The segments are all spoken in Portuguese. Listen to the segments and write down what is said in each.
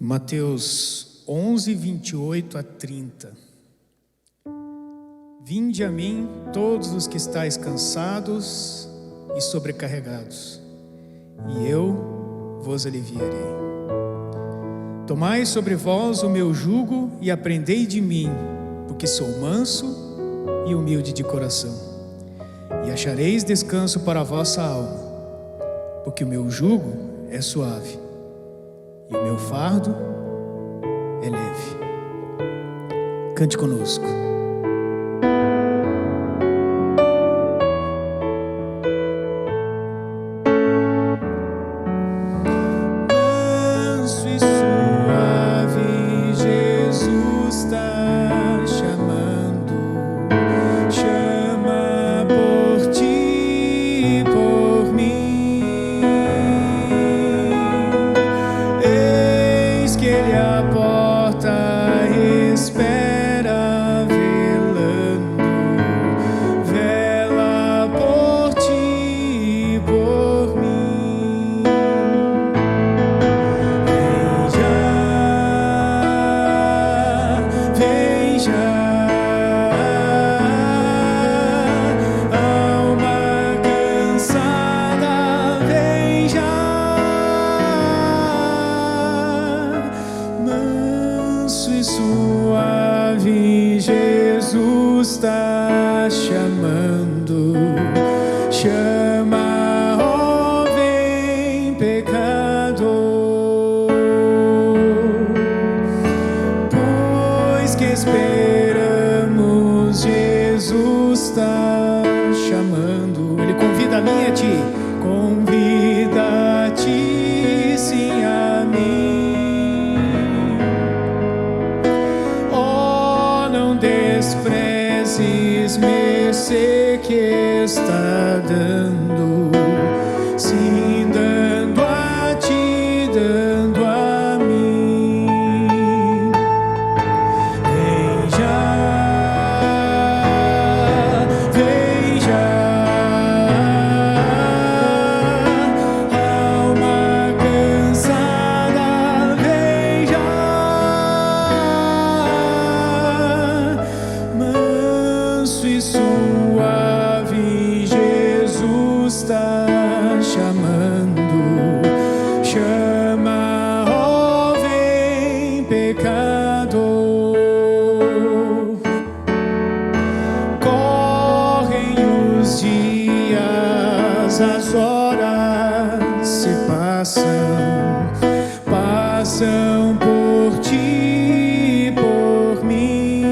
Mateus 11, 28 a 30. Vinde a mim, todos os que estáis cansados e sobrecarregados, e eu vos aliviarei. Tomai sobre vós o meu jugo e aprendei de mim, porque sou manso e humilde de coração, e achareis descanso para a vossa alma, porque o meu jugo é suave e o meu fardo é leve. Cante conosco. Manso e suave, Jesus está chamando, chama por ti e por mim. Eis que Ele a porta espera, velando, vela por ti e por mim. Vem já, alma cansada, vem já. Manso e suave, Jesus está chamando, chama, ó, vem pecador, pois que esperamos, Jesus está chamando. Ele convida a mim e a ti, convida a ti, sim, a mim. Oh, não desprezes mercê que está dando, sim, dando a ti, dando a mim. Vem já, alma cansada, vem já. Manso e suave, Jesus está chamando, chama, ó, vem pecador. Correm os dias, as horas se passam por ti e por mim.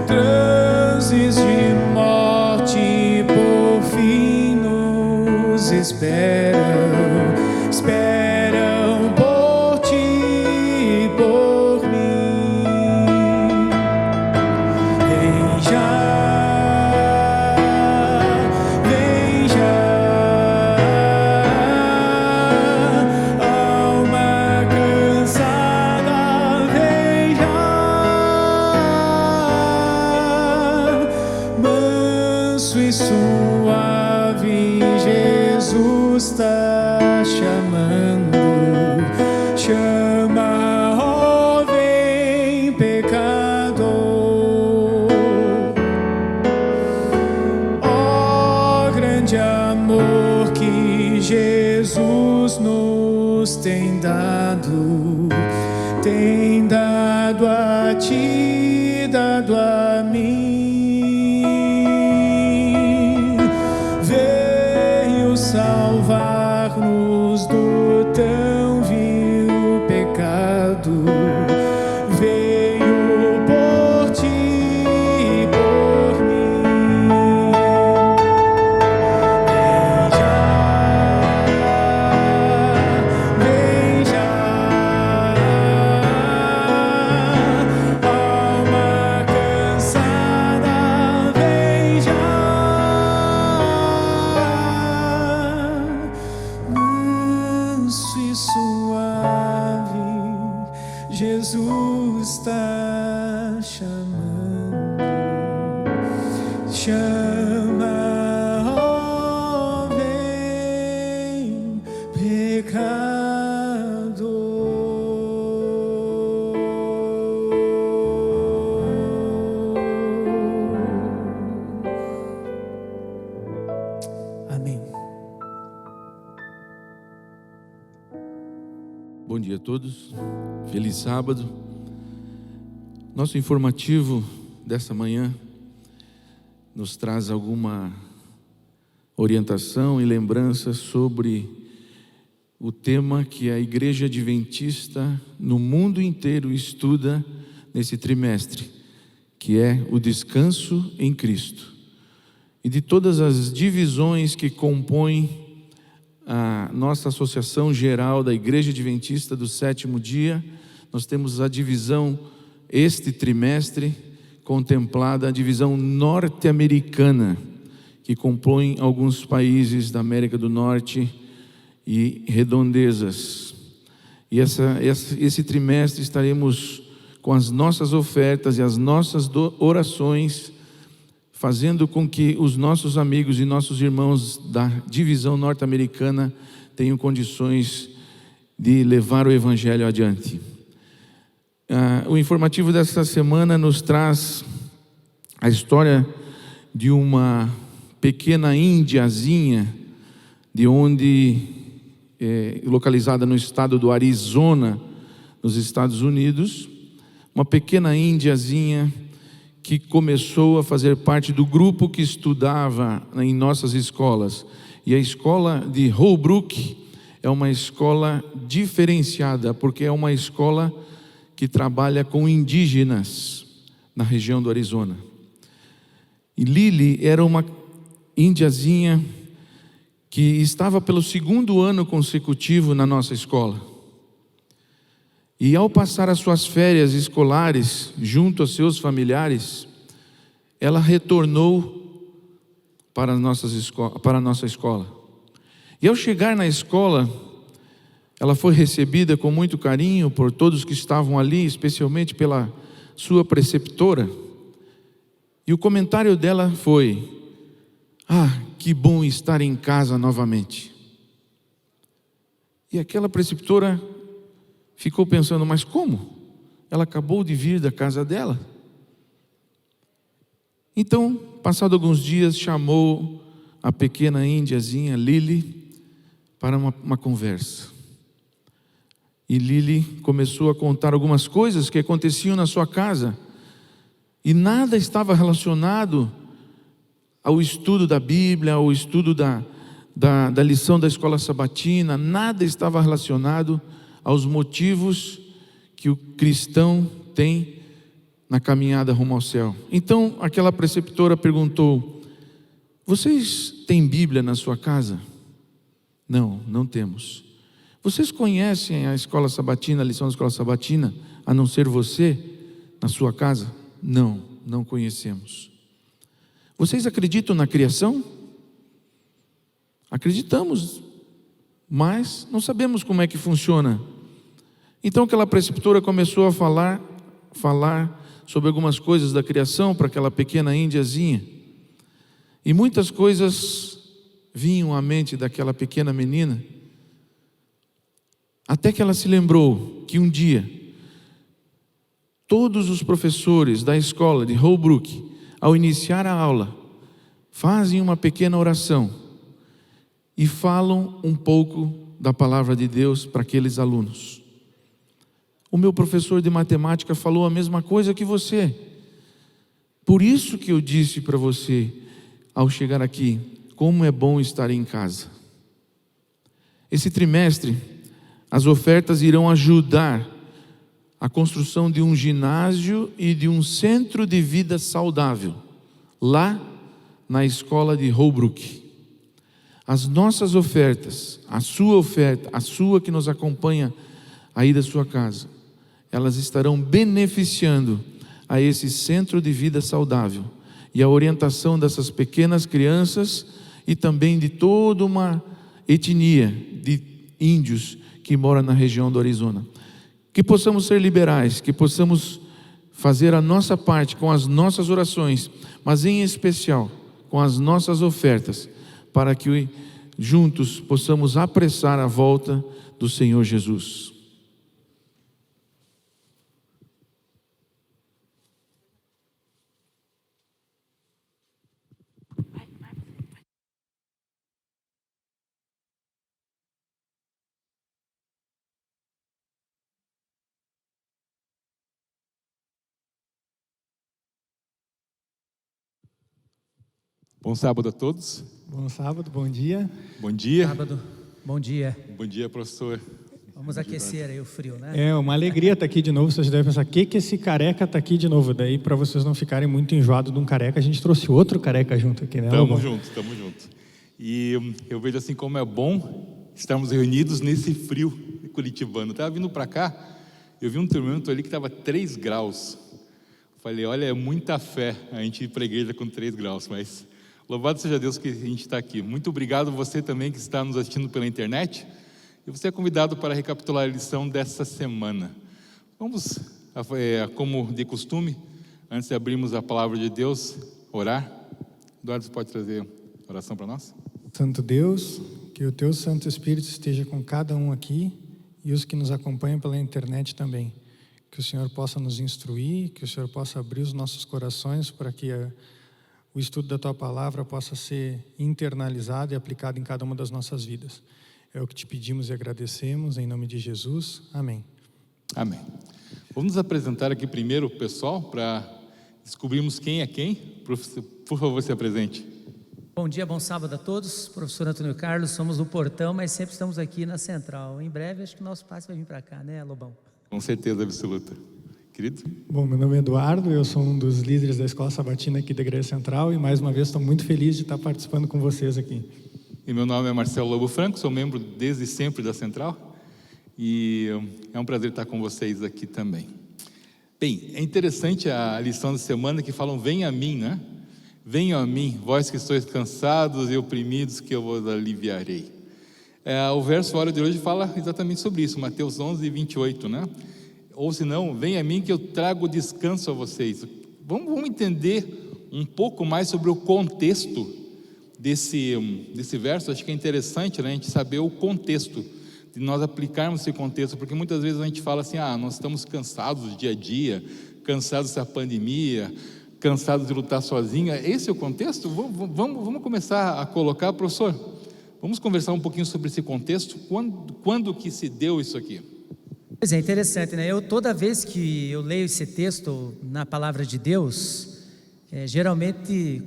Transes de morte por fim nos esperam por ti e por mim. Vem já, alma cansada, vem já. Manso e suave, Jesus está chamando, chama, ó, vem pecador. Ó, grande amor que Jesus nos tem dado a ti, dado a mim. Veio salvar-nos do tão vil pecado, veio por ti e por mim. Vem já, alma cansada, vem já. Manso e suave, Jesus está chamando, chama, ó, vem pecador. Bom dia a todos, feliz sábado. Nosso informativo dessa manhã nos traz alguma orientação e lembrança sobre o tema que a Igreja Adventista no mundo inteiro estuda nesse trimestre, que é o descanso em Cristo. E de todas as divisões que compõem a nossa Associação Geral da Igreja Adventista do Sétimo Dia, nós temos a divisão, este trimestre, contemplada a divisão norte-americana, que compõe alguns países da América do Norte e redondezas. E esse trimestre estaremos com as nossas ofertas e as nossas orações, fazendo com que os nossos amigos e nossos irmãos da divisão norte-americana tenham condições de levar o Evangelho adiante. O informativo desta semana nos traz a história de uma pequena índiazinha, localizada no estado do Arizona, nos Estados Unidos, uma pequena índiazinha que começou a fazer parte do grupo que estudava em nossas escolas. E a escola de Holbrook é uma escola diferenciada, porque é uma escola que trabalha com indígenas na região do Arizona. E Lily era uma índiazinha que estava pelo 2º ano consecutivo na nossa escola. E ao passar as suas férias escolares junto aos seus familiares, ela retornou para a nossa escola. E ao chegar na escola, ela foi recebida com muito carinho por todos que estavam ali, especialmente pela sua preceptora. E o comentário dela foi: que bom estar em casa novamente. E aquela preceptora ficou pensando: mas como? Ela acabou de vir da casa dela. Então, passado alguns dias, chamou a pequena índiazinha Lily para uma conversa. E Lily começou a contar algumas coisas que aconteciam na sua casa, e nada estava relacionado ao estudo da Bíblia, ao estudo da lição da escola sabatina, nada estava relacionado aos motivos que o cristão tem na caminhada rumo ao céu. Então aquela preceptora perguntou: vocês têm Bíblia na sua casa? Não, não temos. Vocês conhecem a escola sabatina, a lição da escola sabatina, a não ser você, na sua casa? Não, não conhecemos. Vocês acreditam na criação? Acreditamos, mas não sabemos como é que funciona. Então aquela preceptora começou a falar sobre algumas coisas da criação para aquela pequena índiazinha. E muitas coisas vinham à mente daquela pequena menina, até que ela se lembrou que um dia todos os professores da escola de Holbrook, ao iniciar a aula, fazem uma pequena oração e falam um pouco da palavra de Deus para aqueles alunos. O meu professor de matemática falou a mesma coisa que você. Por isso que eu disse para você, ao chegar aqui, como é bom estar em casa. Esse trimestre, as ofertas irão ajudar a construção de um ginásio e de um centro de vida saudável, lá na escola de Holbrook. As nossas ofertas, a sua oferta, a sua que nos acompanha aí da sua casa, elas estarão beneficiando a esse centro de vida saudável e a orientação dessas pequenas crianças e também de toda uma etnia de índios que moram na região do Arizona. Que possamos ser liberais, que possamos fazer a nossa parte com as nossas orações, mas em especial com as nossas ofertas, para que juntos possamos apressar a volta do Senhor Jesus. Bom sábado a todos. Bom sábado, bom dia. Bom dia. Sábado, bom dia. Bom dia, professor. Vamos aquecer aí o frio, né? É uma alegria estar aqui de novo. Vocês devem pensar, que esse careca está aqui de novo? Daí, para vocês não ficarem muito enjoados de um careca, a gente trouxe outro careca junto aqui, né? Tamo junto. E eu vejo assim como é bom estarmos reunidos nesse frio curitibano. Estava vindo para cá, eu vi um termômetro ali que estava 3 graus. Falei, olha, é muita fé a gente ir para a igreja com 3 graus, mas louvado seja Deus que a gente está aqui. Muito obrigado você também que está nos assistindo pela internet. E você é convidado para recapitular a lição dessa semana. Vamos, como de costume, antes de abrirmos a palavra de Deus, orar. Eduardo, você pode trazer oração para nós? Santo Deus, que o Teu Santo Espírito esteja com cada um aqui e os que nos acompanham pela internet também. Que o Senhor possa nos instruir, que o Senhor possa abrir os nossos corações para que o estudo da Tua Palavra possa ser internalizado e aplicado em cada uma das nossas vidas. É o que te pedimos e agradecemos, em nome de Jesus. Amém. Amém. Vamos nos apresentar aqui primeiro o pessoal, para descobrirmos quem é quem. Por favor, se apresente. Bom dia, bom sábado a todos. Professor Antônio Carlos, somos do Portão, mas sempre estamos aqui na Central. Em breve, acho que o nosso pai vai vir para cá, né, Lobão? Com certeza absoluta. Querido? Bom, meu nome é Eduardo, eu sou um dos líderes da Escola Sabatina aqui da Igreja Central e mais uma vez estou muito feliz de estar participando com vocês aqui. E meu nome é Marcelo Lobo Franco, sou membro desde sempre da Central e é um prazer estar com vocês aqui também. Bem, é interessante a lição da semana que falam, venha a mim, né? Venham a mim, vós que estáis cansados e oprimidos, que eu vos aliviarei. O verso hora de hoje fala exatamente sobre isso, Mateus 11, 28, né? Ou se não, venha a mim que eu trago descanso a vocês. Vamos entender um pouco mais sobre o contexto desse verso. Acho que é interessante, né, a gente saber o contexto, de nós aplicarmos esse contexto, porque muitas vezes a gente fala assim, nós estamos cansados do dia a dia, cansados dessa pandemia, cansados de lutar sozinho. Esse é o contexto? Vamos começar a colocar, professor, vamos conversar um pouquinho sobre esse contexto, quando que se deu isso aqui? Pois é, interessante, né? Toda vez que eu leio esse texto na palavra de Deus, geralmente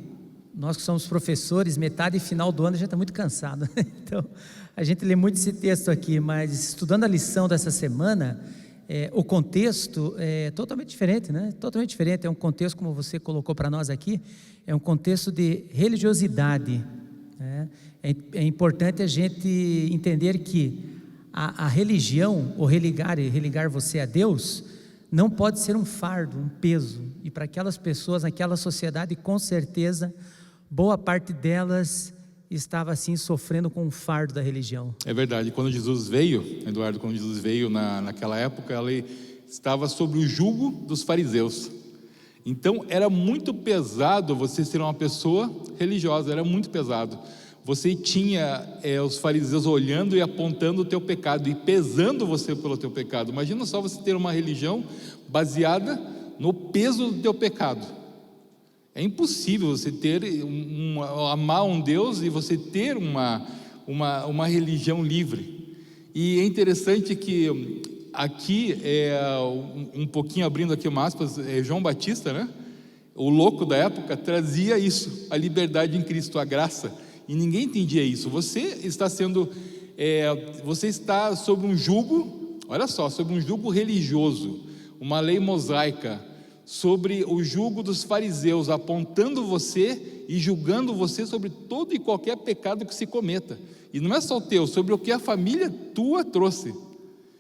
nós que somos professores, metade e final do ano já está muito cansado. Então, a gente lê muito esse texto aqui, mas estudando a lição dessa semana, o contexto é totalmente diferente, né? Totalmente diferente. É um contexto, como você colocou para nós aqui, é um contexto de religiosidade, né? É importante a gente entender que a religião, ou religar você a Deus, não pode ser um fardo, um peso. E para aquelas pessoas, naquela sociedade, com certeza, boa parte delas estava assim sofrendo com o fardo da religião. É verdade, quando Jesus veio, Eduardo, quando Jesus veio naquela época, ele estava sob o jugo dos fariseus. Então era muito pesado você ser uma pessoa religiosa, era muito pesado. Você tinha os fariseus olhando e apontando o teu pecado e pesando você pelo teu pecado. Imagina só você ter uma religião baseada no peso do teu pecado. É impossível você amar um Deus e você ter uma religião livre. E é interessante que aqui, um pouquinho abrindo aqui uma aspas, João Batista, né? O louco da época trazia isso, a liberdade em Cristo, a graça. E ninguém entendia isso. Você está sob um jugo, olha só, sob um jugo religioso, uma lei mosaica, sobre o jugo dos fariseus, apontando você e julgando você sobre todo e qualquer pecado que se cometa. E não é só o teu, sobre o que a família tua trouxe.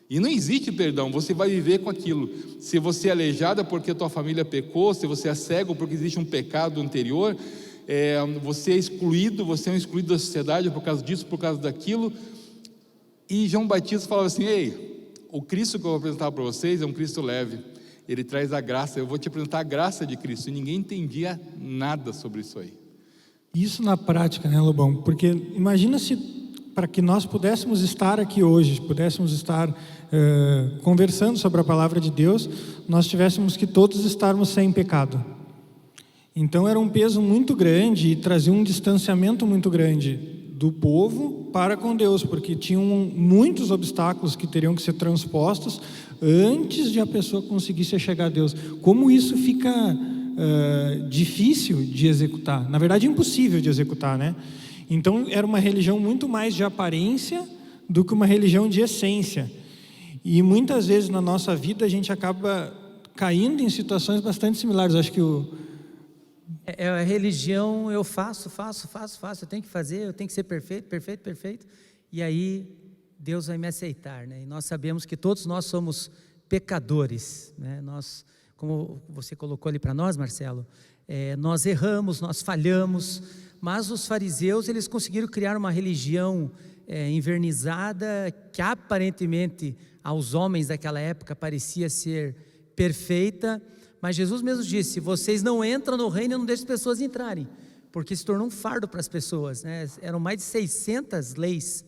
E não existe perdão, você vai viver com aquilo. Se você é aleijado é porque a tua família pecou, se você é cego porque existe um pecado anterior, você é um excluído da sociedade por causa disso, por causa daquilo. E João Batista falava assim, o Cristo que eu vou apresentar para vocês é um Cristo leve, ele traz a graça, eu vou te apresentar a graça de Cristo. E ninguém entendia nada sobre isso aí. Isso na prática, né, Lobão? Porque imagina se, para que nós pudéssemos estar aqui hoje, pudéssemos estar conversando sobre a palavra de Deus, nós tivéssemos que todos estarmos sem pecado. Então era um peso muito grande e trazia um distanciamento muito grande do povo para com Deus, porque tinham muitos obstáculos que teriam que ser transpostos antes de a pessoa conseguir se chegar a Deus. Como isso fica difícil de executar, na verdade impossível de executar, né? Então era uma religião muito mais de aparência do que uma religião de essência. E muitas vezes na nossa vida a gente acaba caindo em situações bastante similares. Acho que a religião, eu faço, eu tenho que fazer, eu tenho que ser perfeito, e aí Deus vai me aceitar, né? E nós sabemos que todos nós somos pecadores, né? Nós, como você colocou ali para nós, Marcelo, nós erramos, nós falhamos, mas os fariseus, eles conseguiram criar uma religião invernizada, que aparentemente aos homens daquela época parecia ser perfeita, mas Jesus mesmo disse: vocês não entram no reino e não deixam as pessoas entrarem, porque se tornou um fardo para as pessoas, né? Eram mais de 600 leis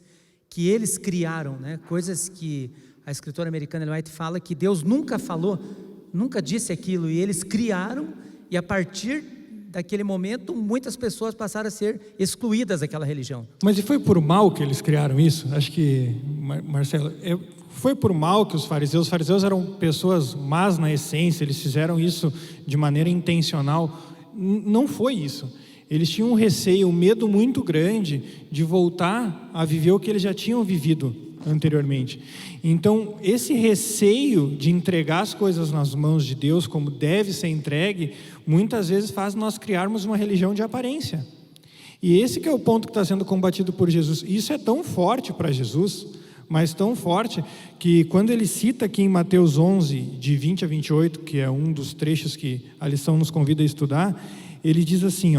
que eles criaram, né? Coisas que a escritora americana Ellen White fala que Deus nunca falou, nunca disse aquilo, e eles criaram, e a partir daquele momento muitas pessoas passaram a ser excluídas daquela religião. Mas e foi por mal que eles criaram isso? Acho que, Marcelo, foi por mal que os fariseus eram pessoas más na essência, eles fizeram isso de maneira intencional. Não foi isso. Eles tinham um receio, um medo muito grande de voltar a viver o que eles já tinham vivido anteriormente. Então, esse receio de entregar as coisas nas mãos de Deus, como deve ser entregue, muitas vezes faz nós criarmos uma religião de aparência. E esse que é o ponto que está sendo combatido por Jesus. Isso é tão forte para Jesus, mas tão forte, que quando ele cita aqui em Mateus 11, de 20 a 28, que é um dos trechos que a lição nos convida a estudar, ele diz assim,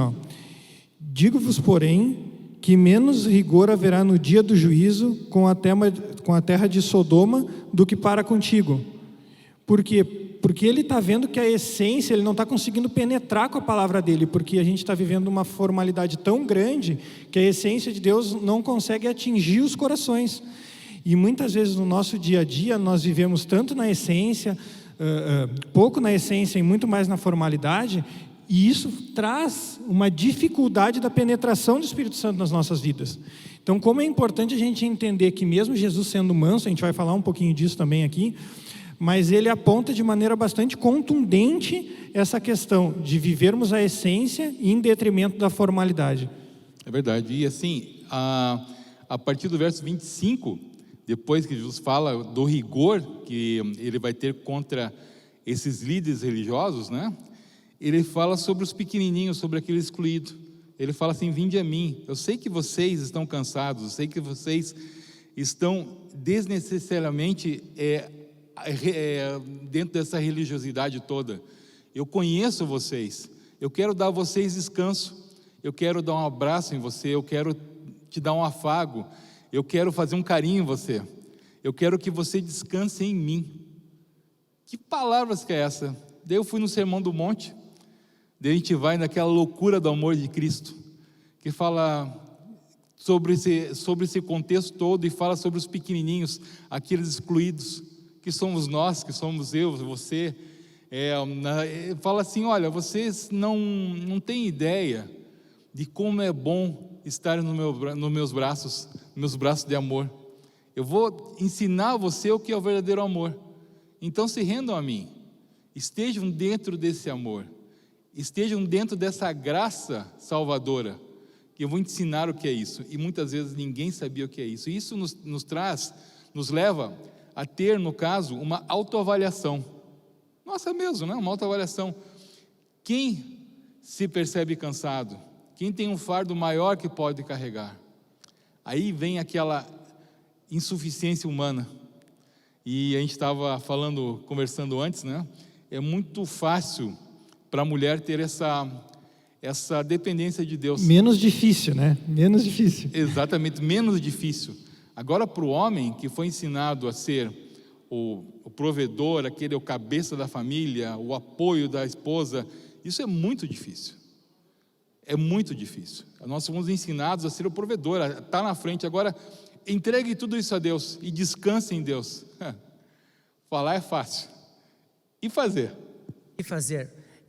digo-vos, porém, que menos rigor haverá no dia do juízo com a terra de Sodoma do que para contigo. Por quê? Porque ele está vendo que a essência, ele não está conseguindo penetrar com a palavra dele, porque a gente está vivendo uma formalidade tão grande que a essência de Deus não consegue atingir os corações. E muitas vezes no nosso dia a dia nós vivemos tanto na essência, pouco na essência e muito mais na formalidade, e isso traz uma dificuldade da penetração do Espírito Santo nas nossas vidas. Então, como é importante a gente entender que mesmo Jesus sendo manso, a gente vai falar um pouquinho disso também aqui, mas ele aponta de maneira bastante contundente essa questão de vivermos a essência em detrimento da formalidade. É verdade. E assim, a partir do verso 25, depois que Jesus fala do rigor que ele vai ter contra esses líderes religiosos, né? Ele fala sobre os pequenininhos, sobre aquele excluído. Ele fala assim: vinde a mim, eu sei que vocês estão cansados, eu sei que vocês estão desnecessariamente dentro dessa religiosidade toda. Eu conheço vocês, eu quero dar a vocês descanso, eu quero dar um abraço em você, eu quero te dar um afago, eu quero fazer um carinho em você, eu quero que você descanse em mim. Que palavras que é essa? Daí eu fui no Sermão do Monte, daí a gente vai naquela loucura do amor de Cristo, que fala sobre esse contexto todo e fala sobre os pequenininhos, aqueles excluídos, que somos nós, que somos eu, você. Fala assim: olha, vocês não têm ideia de como é bom estar nos meus braços de amor. Eu vou ensinar a você o que é o verdadeiro amor. Então se rendam a mim, estejam dentro desse amor, estejam dentro dessa graça salvadora, que eu vou ensinar o que é isso. E muitas vezes ninguém sabia o que é isso. E isso nos leva a ter, no caso, uma autoavaliação. Nossa, mesmo, né? Uma autoavaliação. Quem se percebe cansado? Quem tem um fardo maior que pode carregar? Aí vem aquela insuficiência humana. E a gente estava conversando antes, né? É muito fácil para a mulher ter essa dependência de Deus. Menos difícil, né? Menos difícil. Exatamente, menos difícil. Agora, para o homem que foi ensinado a ser o provedor, o cabeça da família, o apoio da esposa, isso é muito difícil. É muito difícil. Nós somos ensinados a ser o provedor, a estar na frente. Agora, entregue tudo isso a Deus e descanse em Deus. Falar é fácil. E fazer?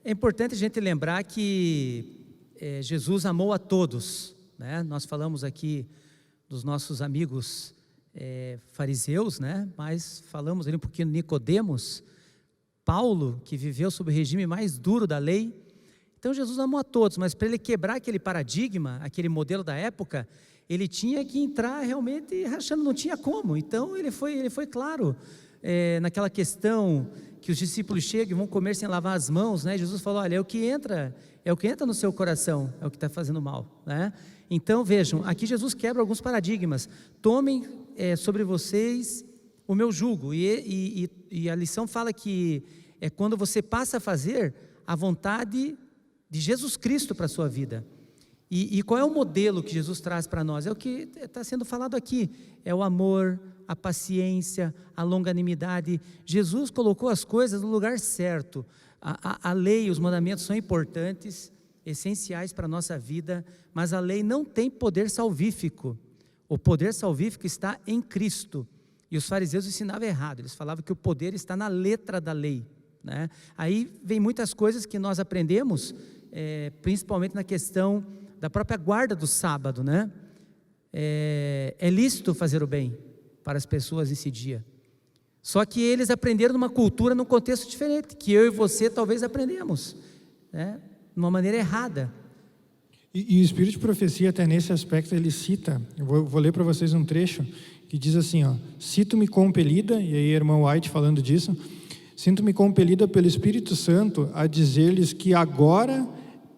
É importante a gente lembrar que Jesus amou a todos, né? Nós falamos aqui dos nossos amigos fariseus, né? Mas falamos ali um pouquinho de Nicodemos. Paulo, que viveu sob o regime mais duro da lei, Então Jesus amou a todos, mas para ele quebrar aquele paradigma, aquele modelo da época, ele tinha que entrar realmente rachando, não tinha como. Então ele foi claro naquela questão que os discípulos chegam e vão comer sem lavar as mãos, né? Jesus falou: olha, é o que entra no seu coração, é o que está fazendo mal, né? Então vejam, aqui Jesus quebra alguns paradigmas. Tomem sobre vocês o meu jugo, e a lição fala que é quando você passa a fazer a vontade de Jesus Cristo para a sua vida. E qual é o modelo que Jesus traz para nós? É o que está sendo falado aqui, é o amor, a paciência, a longanimidade. Jesus colocou as coisas no lugar certo. A lei, os mandamentos são importantes, essenciais para a nossa vida, mas a lei não tem poder salvífico. O poder salvífico está em Cristo. E os fariseus ensinavam errado, eles falavam que o poder está na letra da lei, né? Aí vem muitas coisas que nós aprendemos, principalmente na questão da própria guarda do sábado, né? É lícito fazer o bem para as pessoas nesse dia. Só que eles aprenderam numa cultura, num contexto diferente, que eu e você talvez aprendemos, né? De uma maneira errada. E o Espírito de Profecia, até nesse aspecto, ele cita, eu vou ler para vocês um trecho, que diz assim, ó: sinto-me compelida, e aí a irmã White falando disso, sinto-me compelida pelo Espírito Santo a dizer-lhes que agora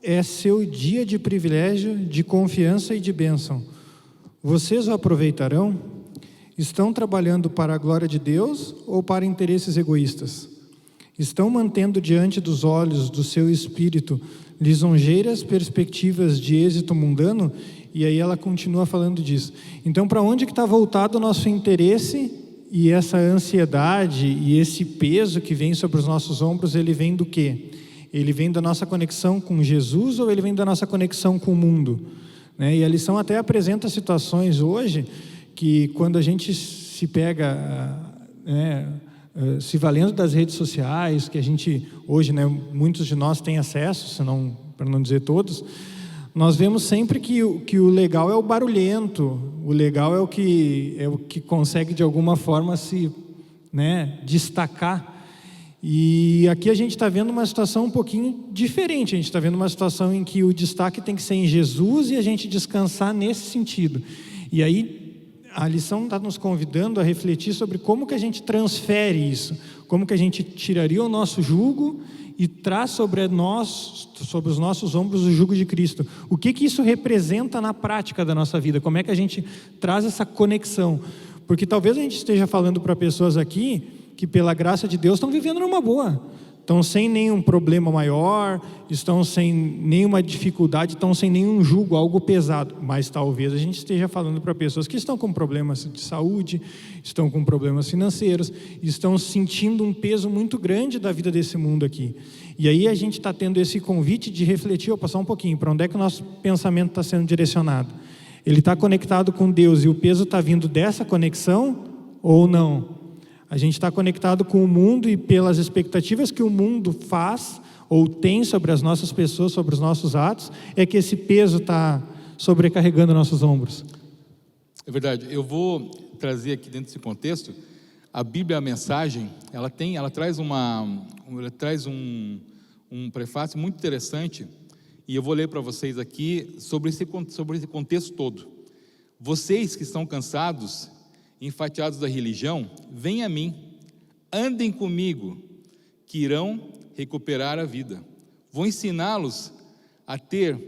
é seu dia de privilégio, de confiança e de bênção. Vocês o aproveitarão? Estão trabalhando para a glória de Deus ou para interesses egoístas? Estão mantendo diante dos olhos do seu espírito lisonjeiras perspectivas de êxito mundano? E aí ela continua falando disso. Então, para onde que está voltado o nosso interesse? E essa ansiedade e esse peso que vem sobre os nossos ombros, ele vem do quê? Ele vem da nossa conexão com Jesus ou ele vem da nossa conexão com o mundo? Né? E a lição até apresenta situações hoje que quando a gente se pega, se valendo das redes sociais, que a gente hoje, né, muitos de nós têm acesso, senão, para não dizer todos, nós vemos sempre que o legal é o barulhento, o legal é o que consegue de alguma forma se, né, destacar. E aqui a gente está vendo uma situação um pouquinho diferente. A gente está vendo uma situação em que o destaque tem que ser em Jesus e a gente descansar nesse sentido. E aí a lição está nos convidando a refletir sobre como que a gente transfere isso, como que a gente tiraria o nosso jugo e traz sobre os nossos ombros o jugo de Cristo. O que isso representa na prática da nossa vida? Como é que a gente traz essa conexão? Porque talvez a gente esteja falando para pessoas aqui que pela graça de Deus estão vivendo numa boa, estão sem nenhum problema maior, estão sem nenhuma dificuldade, estão sem nenhum jugo, algo pesado. Mas talvez a gente esteja falando para pessoas que estão com problemas de saúde, estão com problemas financeiros, estão sentindo um peso muito grande da vida desse mundo aqui. E aí a gente está tendo esse convite de refletir, passar um pouquinho, para onde é que o nosso pensamento está sendo direcionado? Ele está conectado com Deus e o peso está vindo dessa conexão ou não? A gente está conectado com o mundo e pelas expectativas que o mundo faz ou tem sobre as nossas pessoas, sobre os nossos atos, é que esse peso está sobrecarregando nossos ombros. É verdade. Eu vou trazer aqui dentro desse contexto, a Bíblia, a mensagem, ela traz um prefácio muito interessante, e eu vou ler para vocês aqui sobre esse contexto todo. Vocês que estão cansados, enfatiados da religião, venham a mim, andem comigo, que irão recuperar a vida. Vou ensiná-los a ter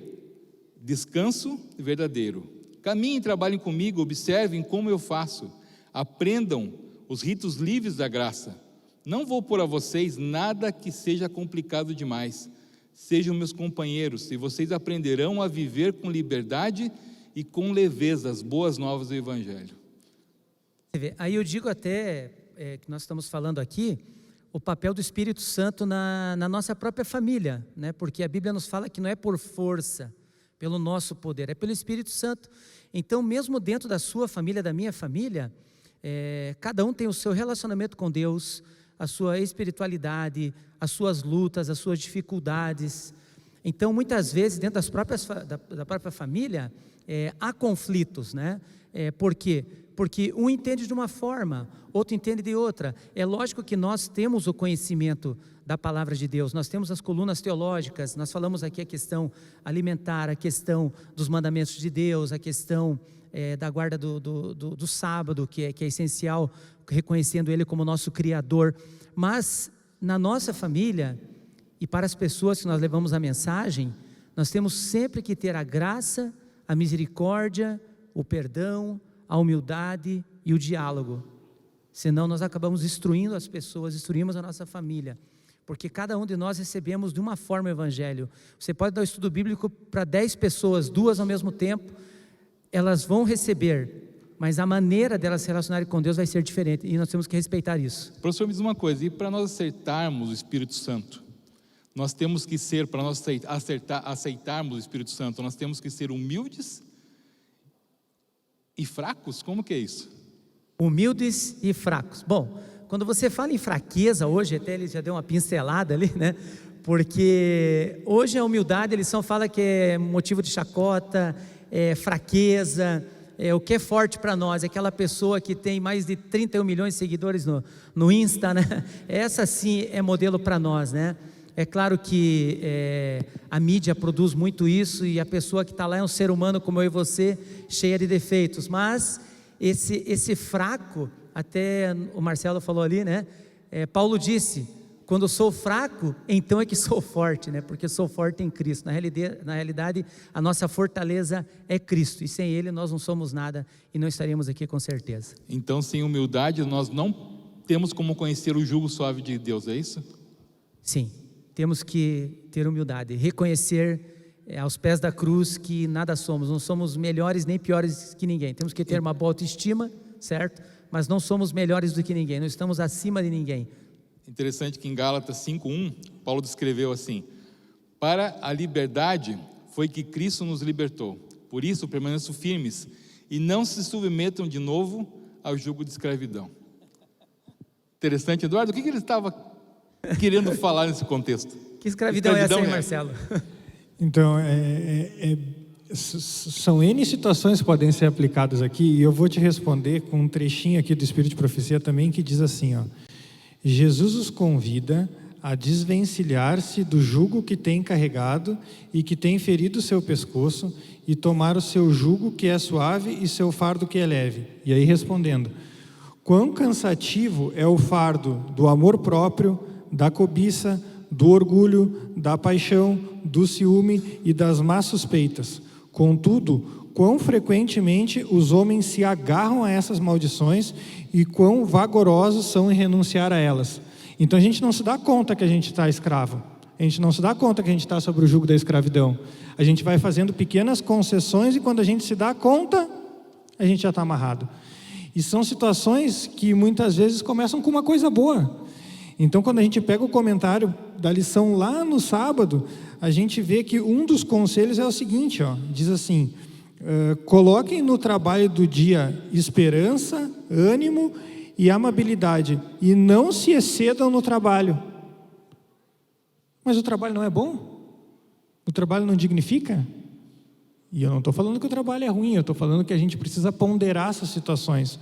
descanso verdadeiro. Caminhem e trabalhem comigo, observem como eu faço, aprendam os ritos livres da graça. Não vou pôr a vocês nada que seja complicado demais. Sejam meus companheiros, e vocês aprenderão a viver com liberdade e com leveza as boas novas do Evangelho. Aí eu digo até, que nós estamos falando aqui, o papel do Espírito Santo na nossa própria família, né? Porque a Bíblia nos fala que não é por força, pelo nosso poder, é pelo Espírito Santo. Então, mesmo dentro da sua família, da minha família, cada um tem o seu relacionamento com Deus, a sua espiritualidade, as suas lutas, as suas dificuldades. Então, muitas vezes, dentro da própria família, há conflitos, né? Por quê? Porque um entende de uma forma, outro entende de outra. É lógico que nós temos o conhecimento da palavra de Deus, nós temos as colunas teológicas, nós falamos aqui a questão alimentar, a questão dos mandamentos de Deus, a questão da guarda do sábado, que é essencial, reconhecendo Ele como nosso Criador. Mas na nossa família, e para as pessoas que nós levamos a mensagem, nós temos sempre que ter a graça, a misericórdia, o perdão, a humildade e o diálogo. Senão nós acabamos destruindo as pessoas, destruímos a nossa família. Porque cada um de nós recebemos de uma forma o Evangelho. Você pode dar o estudo bíblico para 10 pessoas, 2 ao mesmo tempo, elas vão receber, mas a maneira delas se relacionarem com Deus vai ser diferente, e nós temos que respeitar isso. Professor, me diz uma coisa, e para nós aceitarmos o Espírito Santo, nós temos que ser, para nós aceitarmos o Espírito Santo, nós temos que ser humildes e fracos? Como que é isso? Humildes e fracos. Bom, quando você fala em fraqueza hoje, até ele já deu uma pincelada ali, né? Porque hoje a humildade, a lição fala que é motivo de chacota, fraqueza, o que é forte para nós, aquela pessoa que tem mais de 31 milhões de seguidores no Insta, né? Essa sim é modelo para nós, né? É claro que a mídia produz muito isso, e a pessoa que está lá é um ser humano como eu e você, cheia de defeitos, mas esse fraco, até o Marcelo falou ali, né? Paulo disse, quando sou fraco, então é que sou forte, né? Porque sou forte em Cristo. Na realidade, a nossa fortaleza é Cristo, e sem Ele nós não somos nada, e não estaríamos aqui com certeza. Então, sem humildade, nós não temos como conhecer o jugo suave de Deus, é isso? Sim, temos que ter humildade, reconhecer aos pés da cruz que nada somos, não somos melhores nem piores que ninguém. Temos que ter uma boa autoestima, certo? Mas não somos melhores do que ninguém, não estamos acima de ninguém. Interessante que em Gálatas 5:1, Paulo descreveu assim: para a liberdade foi que Cristo nos libertou, por isso permaneçam firmes e não se submetam de novo ao jugo de escravidão. Interessante, Eduardo, o que ele estava querendo falar nesse contexto? Que escravidão é essa aí, Marcelo? Então, são N situações que podem ser aplicadas aqui, e eu vou te responder com um trechinho aqui do Espírito de Profecia também, que diz assim, ó: Jesus os convida a desvencilhar-se do jugo que tem carregado e que tem ferido o seu pescoço, e tomar o seu jugo que é suave e seu fardo que é leve. E aí respondendo: quão cansativo é o fardo do amor próprio, da cobiça, do orgulho, da paixão, do ciúme e das más suspeitas. Contudo, quão frequentemente os homens se agarram a essas maldições e quão vagarosos são em renunciar a elas. Então a gente não se dá conta que a gente está escravo, a gente não se dá conta que a gente está sob o jugo da escravidão. A gente vai fazendo pequenas concessões, e quando a gente se dá conta, a gente já está amarrado. E são situações que muitas vezes começam com uma coisa boa. Então, quando a gente pega o comentário da lição lá no sábado, a gente vê que um dos conselhos é o seguinte, ó, diz assim: coloquem no trabalho do dia esperança, ânimo e amabilidade, e não se excedam no trabalho. Mas o trabalho não é bom? O trabalho não dignifica? E eu não estou falando que o trabalho é ruim, eu estou falando que a gente precisa ponderar essas situações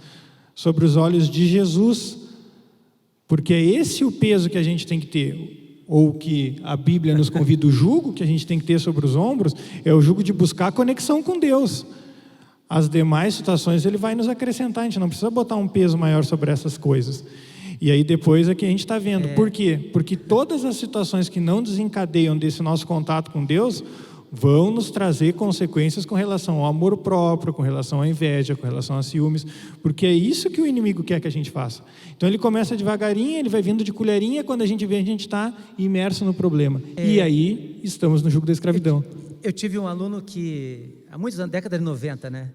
sobre os olhos de Jesus, porque é esse o peso que a gente tem que ter, ou que a Bíblia nos convida, o jugo que a gente tem que ter sobre os ombros, é o jugo de buscar a conexão com Deus. As demais situações Ele vai nos acrescentar, a gente não precisa botar um peso maior sobre essas coisas. E aí depois é que a gente está vendo. Por quê? Porque todas as situações que não desencadeiam desse nosso contato com Deus vão nos trazer consequências com relação ao amor próprio, com relação à inveja, com relação a ciúmes, porque é isso que o inimigo quer que a gente faça. Então ele começa devagarinho, ele vai vindo de colherinha, quando a gente vê, a gente está imerso no problema. E aí estamos no jugo da escravidão. Eu tive um aluno que, há muitos anos, década de 90, né?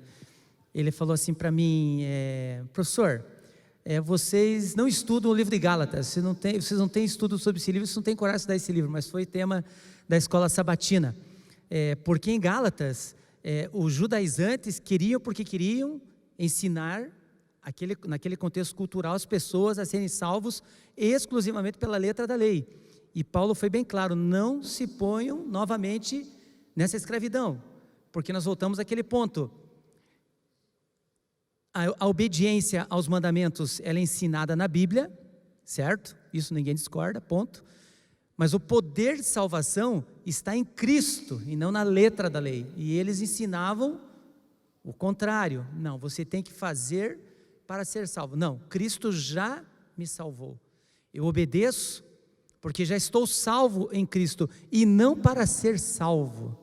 Ele falou assim para mim: professor, vocês não estudam o livro de Gálatas, vocês não têm estudo sobre esse livro, vocês não têm coragem de estudar esse livro, mas foi tema da escola sabatina. Porque em Gálatas, os judaizantes porque queriam ensinar, naquele contexto cultural, as pessoas a serem salvos exclusivamente pela letra da lei. E Paulo foi bem claro: não se ponham novamente nessa escravidão, porque nós voltamos àquele ponto. A obediência aos mandamentos, ela é ensinada na Bíblia, certo? Isso ninguém discorda, ponto. Mas o poder de salvação está em Cristo e não na letra da lei. E eles ensinavam o contrário. Não, você tem que fazer para ser salvo. Não, Cristo já me salvou. Eu obedeço porque já estou salvo em Cristo e não para ser salvo,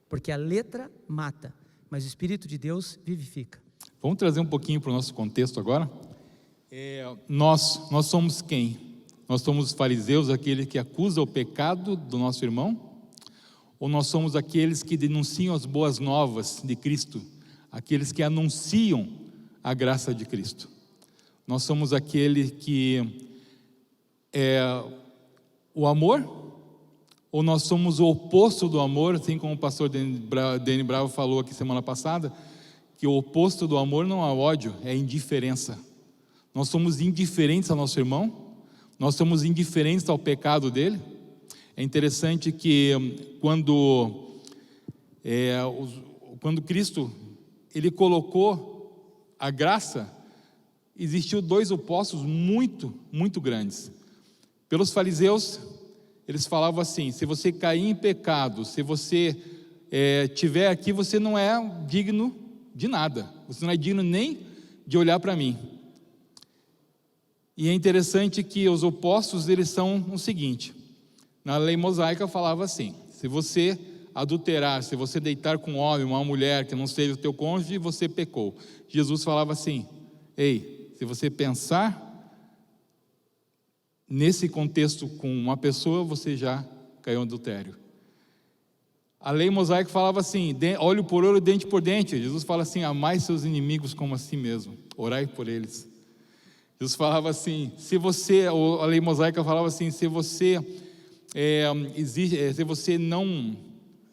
porque a letra mata, mas o Espírito de Deus vivifica. Vamos trazer um pouquinho para o nosso contexto agora. Nós somos quem? Nós somos os fariseus, aquele que acusa o pecado do nosso irmão? Ou nós somos aqueles que denunciam as boas novas de Cristo, aqueles que anunciam a graça de Cristo? Nós somos aquele que é o amor? Ou nós somos o oposto do amor, assim como o pastor Dani Bravo falou aqui semana passada, que o oposto do amor não é ódio, é indiferença. Nós somos indiferentes ao nosso irmão, nós somos indiferentes ao pecado dele. É interessante que quando Cristo, ele colocou a graça, existiu dois opostos muito, muito grandes. Pelos fariseus, eles falavam assim: se você cair em pecado, se você estiver aqui, você não é digno de nada, você não é digno nem de olhar para mim. E é interessante que os opostos, eles são o seguinte: na lei mosaica falava assim: se você adulterar, se você deitar com um homem, uma mulher que não seja o teu cônjuge, você pecou. Jesus falava assim: ei, se você pensar nesse contexto com uma pessoa, você já caiu em adultério. A lei mosaica falava assim: olho por olho, dente por dente. Jesus fala assim: amai seus inimigos como a si mesmo, orai por eles. Jesus falava assim, a lei mosaica falava assim: se você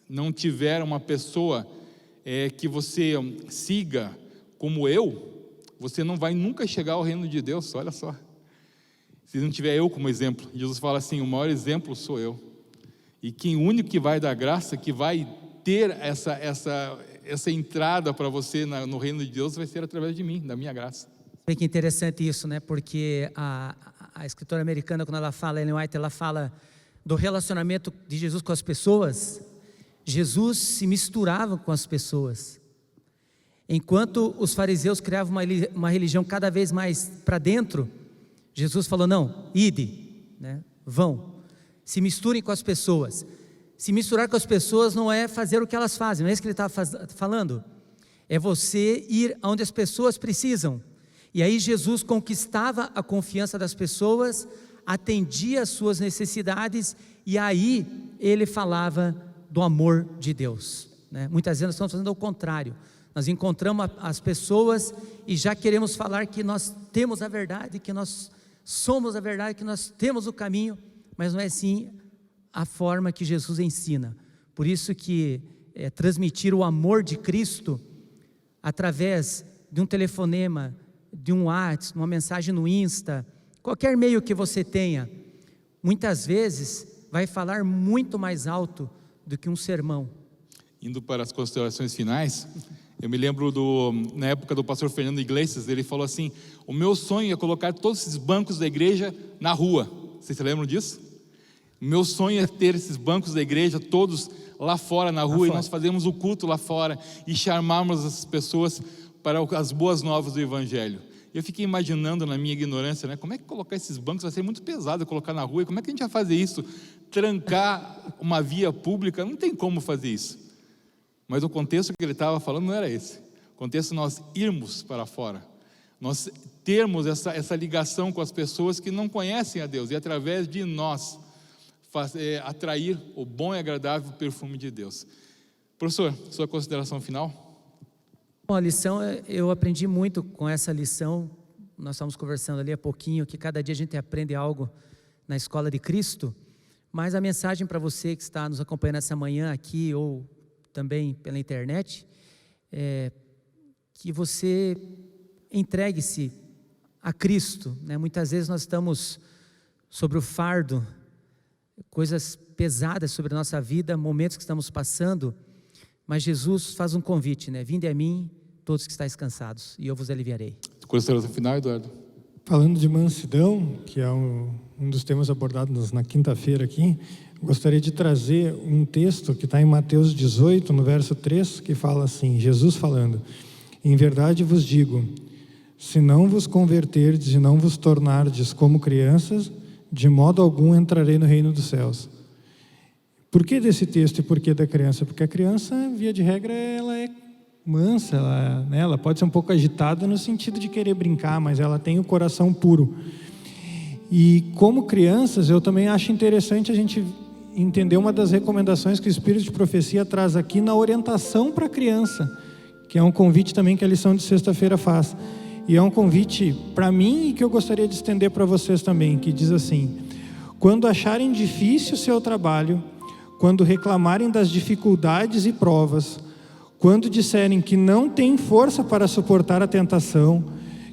não tiver uma pessoa que você siga como eu, você não vai nunca chegar ao reino de Deus. Olha só, se não tiver eu como exemplo. Jesus fala assim: o maior exemplo sou eu. E quem único que vai dar graça, que vai ter essa entrada para você no reino de Deus, vai ser através de mim, da minha graça. É que interessante isso, né? Porque a escritora americana, quando ela fala, Ellen White, ela fala do relacionamento de Jesus com as pessoas. Jesus se misturava com as pessoas. Enquanto os fariseus criavam uma religião cada vez mais para dentro, Jesus falou: não, ide, né? Vão, se misturem com as pessoas. Se misturar com as pessoas não é fazer o que elas fazem, não é isso que ele estava falando. É você ir onde as pessoas precisam. E aí Jesus conquistava a confiança das pessoas, atendia às suas necessidades, e aí ele falava do amor de Deus, né? Muitas vezes nós estamos fazendo o contrário. Nós encontramos as pessoas e já queremos falar que nós temos a verdade, que nós somos a verdade, que nós temos o caminho, mas não é assim a forma que Jesus ensina. Por isso que transmitir o amor de Cristo através de um telefonema, de um WhatsApp, uma mensagem no Insta, qualquer meio que você tenha, muitas vezes vai falar muito mais alto do que um sermão. Indo para as considerações finais, eu me lembro na época do pastor Fernando Iglesias, ele falou assim: o meu sonho é colocar todos esses bancos da igreja na rua. Vocês se lembram disso? O meu sonho é ter esses bancos da igreja todos lá fora, na rua, e nós fazemos o culto lá fora e chamarmos as pessoas para as boas novas do Evangelho. Eu fiquei imaginando, na minha ignorância, né, como é que colocar esses bancos? Vai ser muito pesado colocar na rua, e como é que a gente vai fazer isso? Trancar uma via pública? Não tem como fazer isso. Mas o contexto que ele estava falando não era esse. O contexto é nós irmos para fora, nós termos essa ligação com as pessoas que não conhecem a Deus, e através de nós atrair o bom e agradável perfume de Deus. Professor, sua consideração final? Bom, a lição, eu aprendi muito com essa lição. Nós estávamos conversando ali há pouquinho, que cada dia a gente aprende algo na escola de Cristo. Mas a mensagem para você que está nos acompanhando essa manhã aqui, ou também pela internet, é que você entregue-se a Cristo, né? Muitas vezes nós estamos sobre o fardo coisas pesadas sobre a nossa vida, momentos que estamos passando, mas Jesus faz um convite, né? Vinde a mim, todos que estáis cansados, e eu vos aliviarei. Consideração final, Eduardo? Falando de mansidão, que é um dos temas abordados na quinta-feira aqui, gostaria de trazer um texto que está em Mateus 18, no verso 3, que fala assim, Jesus falando: em verdade vos digo, se não vos converterdes e não vos tornardes como crianças, de modo algum entrarei no reino dos céus. Por que desse texto e por que da criança? Porque a criança, via de regra, ela é mansa, ela pode ser um pouco agitada no sentido de querer brincar, mas ela tem o coração puro. E como crianças, eu também acho interessante a gente entender uma das recomendações que o Espírito de Profecia traz aqui na orientação para a criança, que é um convite também que a lição de sexta-feira faz. E é um convite para mim e que eu gostaria de estender para vocês também, que diz assim: quando acharem difícil o seu trabalho, quando reclamarem das dificuldades e provas, quando disserem que não têm força para suportar a tentação,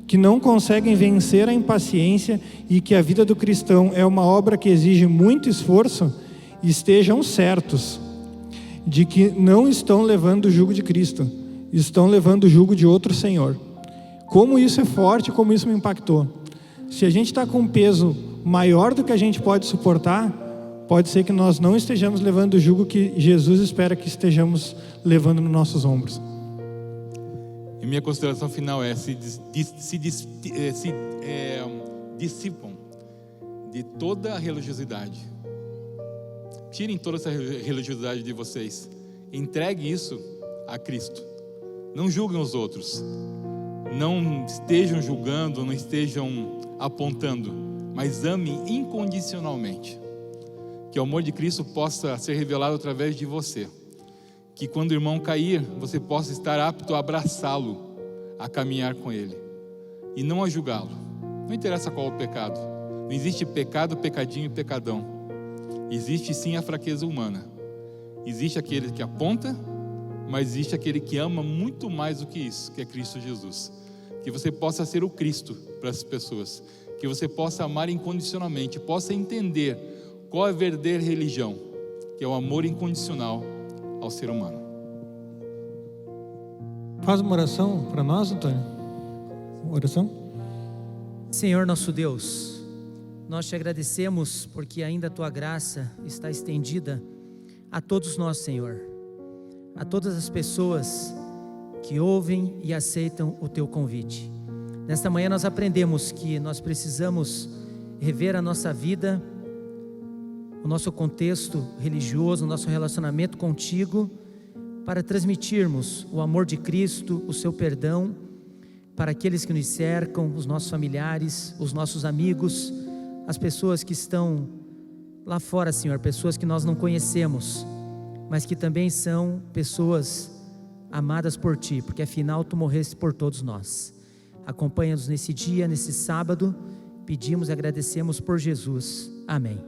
que não conseguem vencer a impaciência e que a vida do cristão é uma obra que exige muito esforço, estejam certos de que não estão levando o jugo de Cristo, estão levando o jugo de outro Senhor. Como isso é forte, como isso me impactou. Se a gente está com um peso maior do que a gente pode suportar, pode ser que nós não estejamos levando o jugo que Jesus espera que estejamos levando nos nossos ombros. E minha consideração final é: se dissipam de toda a religiosidade. Tirem toda essa religiosidade de vocês. Entregue isso a Cristo. Não julguem os outros. Não estejam julgando, não estejam apontando, mas amem incondicionalmente. Que o amor de Cristo possa ser revelado através de você. Que quando o irmão cair, você possa estar apto a abraçá-lo, a caminhar com ele e não a julgá-lo. Não interessa qual o pecado. Não existe pecado, pecadinho e pecadão. Existe sim a fraqueza humana. Existe aquele que aponta, mas existe aquele que ama muito mais do que isso, que é Cristo Jesus. Que você possa ser o Cristo para as pessoas. Que você possa amar incondicionalmente, possa entender qual é a verdadeira religião, que é o amor incondicional ao ser humano. Faz uma oração para nós, Antônio. Uma oração? Senhor nosso Deus, nós te agradecemos porque ainda a tua graça está estendida a todos nós, Senhor, a todas as pessoas que ouvem e aceitam o teu convite. Nesta manhã nós aprendemos que nós precisamos rever a nossa vida, o nosso contexto religioso, o nosso relacionamento contigo, para transmitirmos o amor de Cristo, o seu perdão, para aqueles que nos cercam, os nossos familiares, os nossos amigos, as pessoas que estão lá fora, Senhor, pessoas que nós não conhecemos, mas que também são pessoas amadas por Ti, porque afinal Tu morreste por todos nós. Acompanha-nos nesse dia, nesse sábado, pedimos e agradecemos por Jesus. Amém.